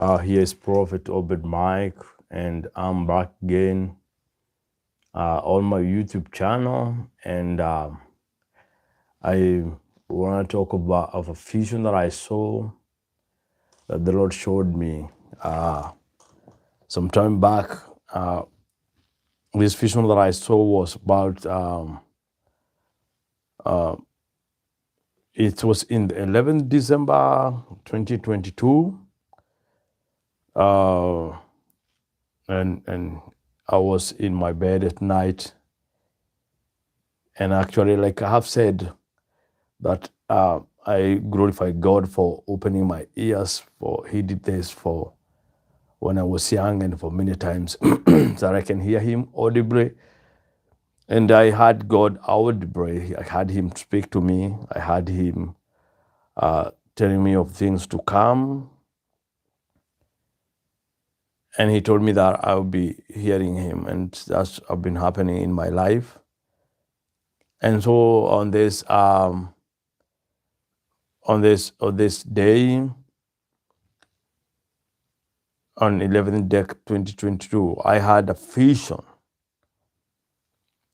Here is Prophet Obed Mike, and I'm back again on my YouTube channel, and I want to talk about of a vision that I saw that the Lord showed me some time back. This vision that I saw was about it was in the 11th December 2022, and I was in my bed at night, and actually, like I have said, that I glorify God for opening my ears, for He did this for when I was young and for many times that I can hear Him audibly. And I heard God audibly. I had Him speak to me. I had Him telling me of things to come. And He told me that I would be hearing Him. And that's been happening in my life. And so on this day, on 11th Dec 2022, I had a vision,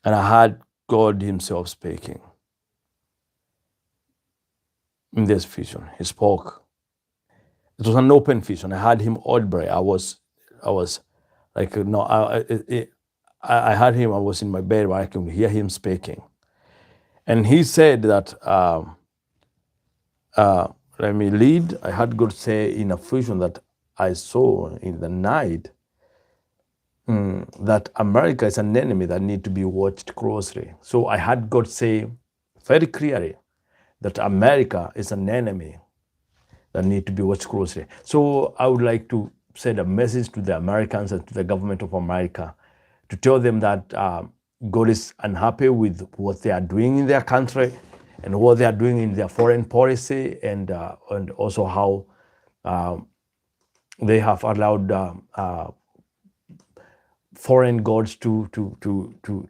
and I had God Himself speaking. In this vision, He spoke. It was an open vision. I had Him audibly. I was like, no, I had Him. I was in my bed where I could hear Him speaking, and He said that let me lead. I had God say in a vision that I saw in the night that America is an enemy that need to be watched closely. So I had God say very clearly that America is an enemy that need to be watched closely. So I would like to send a message to the Americans and to the government of America to tell them that God is unhappy with what they are doing in their country and what they are doing in their foreign policy, and also how they have allowed foreign gods to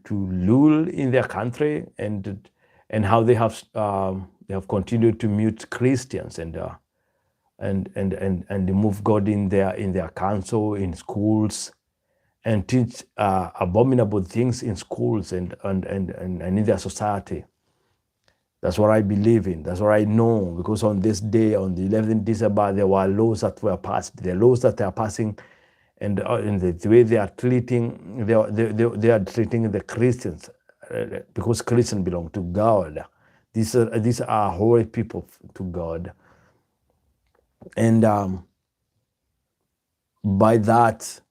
rule in their country, and how they have continued to mute Christians and remove God in their council, in schools, and teach abominable things in schools and in their society. That's what I believe in. That's what I know, because on this day, on the 11th December, there were laws that were passed. The laws that they are passing, and the way they are treating, they are treating the Christians, because Christians belong to God. These are holy people to God, and by that,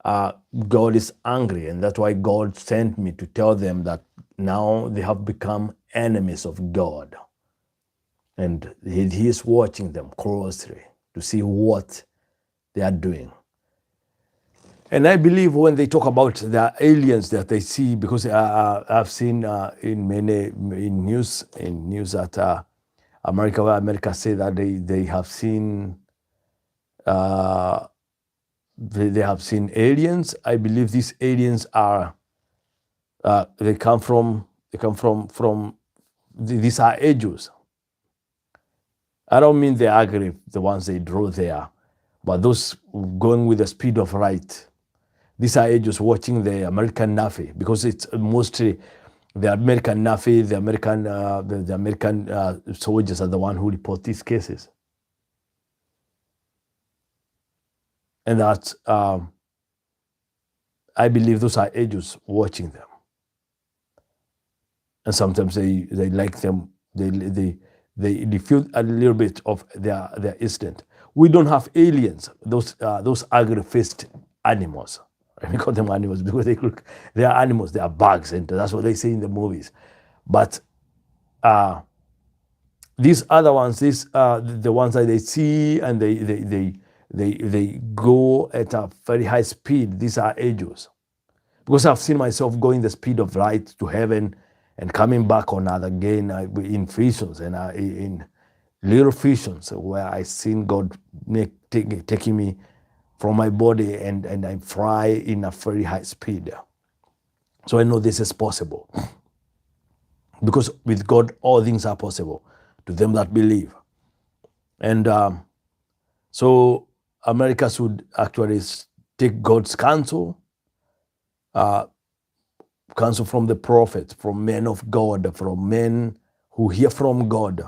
God is angry, and that's why God sent me to tell them that now they have become enemies of God, and He is watching them closely to see what they are doing. And I believe when they talk about the aliens that they see, because I've seen in news that America say that they have seen aliens. I believe these aliens are they come from these are angels. I don't mean the ugly, the ones they draw there, but those going with the speed of light. These are angels watching the American Navy, because it's mostly the American Navy, the American soldiers are the one who report these cases, and that I believe those are angels watching them, and sometimes they like them. They feel a little bit of their instinct. We don't have aliens. Those ugly-faced animals. We call them animals because they are animals. They are bugs, and that's what they say in the movies. But these other ones, the ones that they see, and they go at a very high speed. These are angels, because I've seen myself going the speed of light to heaven and coming back on that again in visions, and in little visions where I seen God taking me from my body, and I fly in a very high speed. So I know this is possible, because with God all things are possible to them that believe. And so America should actually take God's counsel, counsel from the prophets, from men of God, from men who hear from God,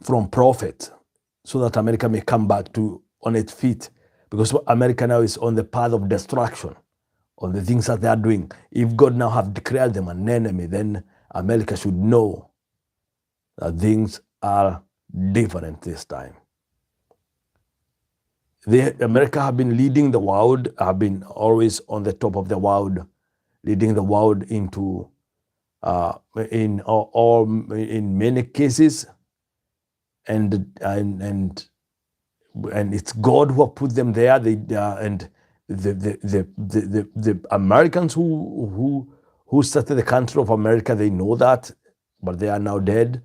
from prophets, so that America may come back on its feet. Because America now is on the path of destruction, on the things that they are doing. If God now have declared them an enemy, then America should know that things are different this time. America have been leading the world, have been always on the top of the world, leading the world into, in many cases, and it's God who have put them there. And the Americans who started the country of America, they know that, but they are now dead.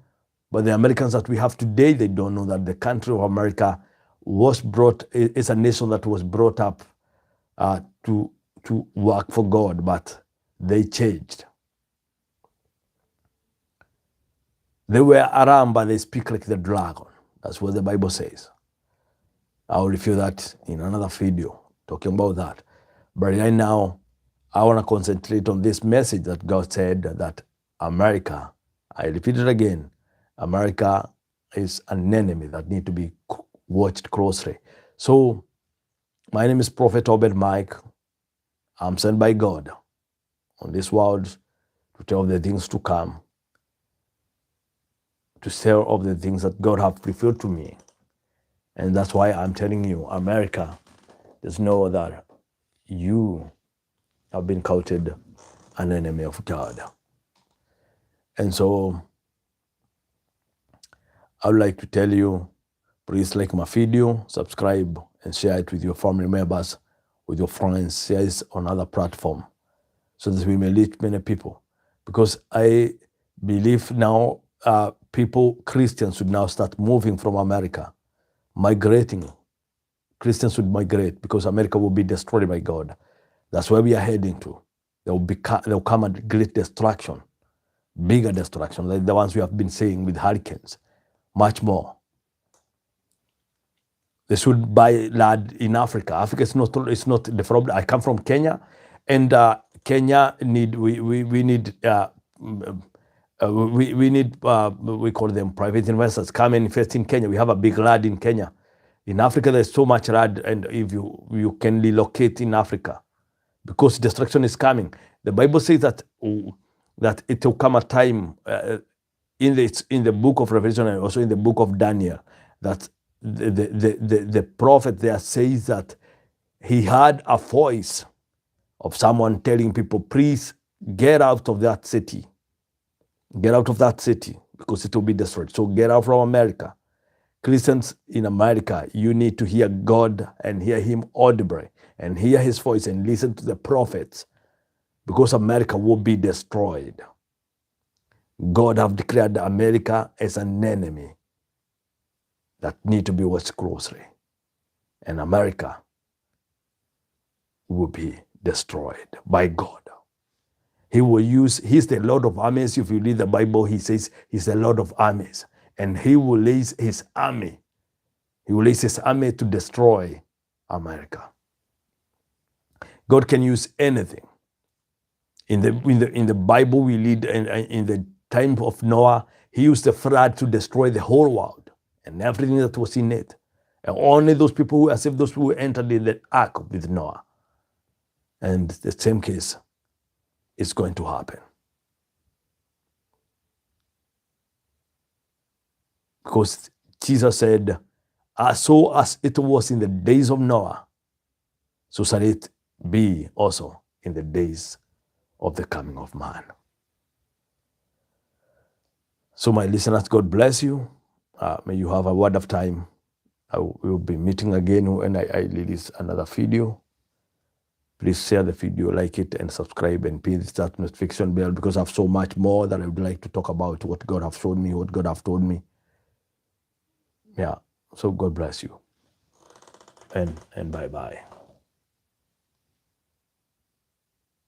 But the Americans that we have today, they don't know that the country of America is a nation that was brought up to work for God, but they changed. They were around, but they speak like the dragon. That's what the Bible says. I will review that in another video, talking about that. But right now, I want to concentrate on this message that God said that America, I repeat it again, America is an enemy that need to be watched closely. So, my name is Prophet Obed Mike. I'm sent by God on this world to tell the things to come, to tell of the things that God have revealed to me. And that's why I'm telling you, America, just know that you have been counted an enemy of God. And so, I would like to tell you, please like my video, subscribe, and share it with your family members, with your friends, share it on other platforms, so that we may reach many people. Because I believe now Christians should now start moving from America, migrating. Christians should migrate, because America will be destroyed by God. That's where we are heading to. There will come a great destruction, bigger destruction, like the ones we have been seeing with hurricanes, much more. They should buy land in Africa. Africa is not the problem. I come from Kenya, and Kenya we call them private investors, come and invest in Kenya. We have a big land in Kenya. In Africa, there's so much land, and if you can relocate in Africa, because destruction is coming. The Bible says that it will come a time in the book of Revelation and also in the book of Daniel, that the prophet there says that he heard a voice of someone telling people, please get out of that city. Get out of that city, because it will be destroyed. So get out from America. Christians in America, you need to hear God and hear him audibly, and hear his voice and listen to the prophets, because America will be destroyed. God have declared America as an enemy that need to be watched closely. And America will be destroyed by God. He's the Lord of armies. If you read the Bible, he says he's the Lord of armies. And he will raise his army. He will raise his army to destroy America. God can use anything. In the Bible we read, in the time of Noah, he used the flood to destroy the whole world and everything that was in it. And only those people who are saved, those who entered in the ark with Noah. And the same case is going to happen. Because Jesus said, so as it was in the days of Noah, so shall it be also in the days of the coming of man. So my listeners, God bless you. May you have a wonderful time. I will be meeting again when I release another video. Please share the video, like it, and subscribe, and please that notification bell, because I have so much more that I would like to talk about, what God have shown me, what God have told me. Yeah, so God bless you. And bye-bye.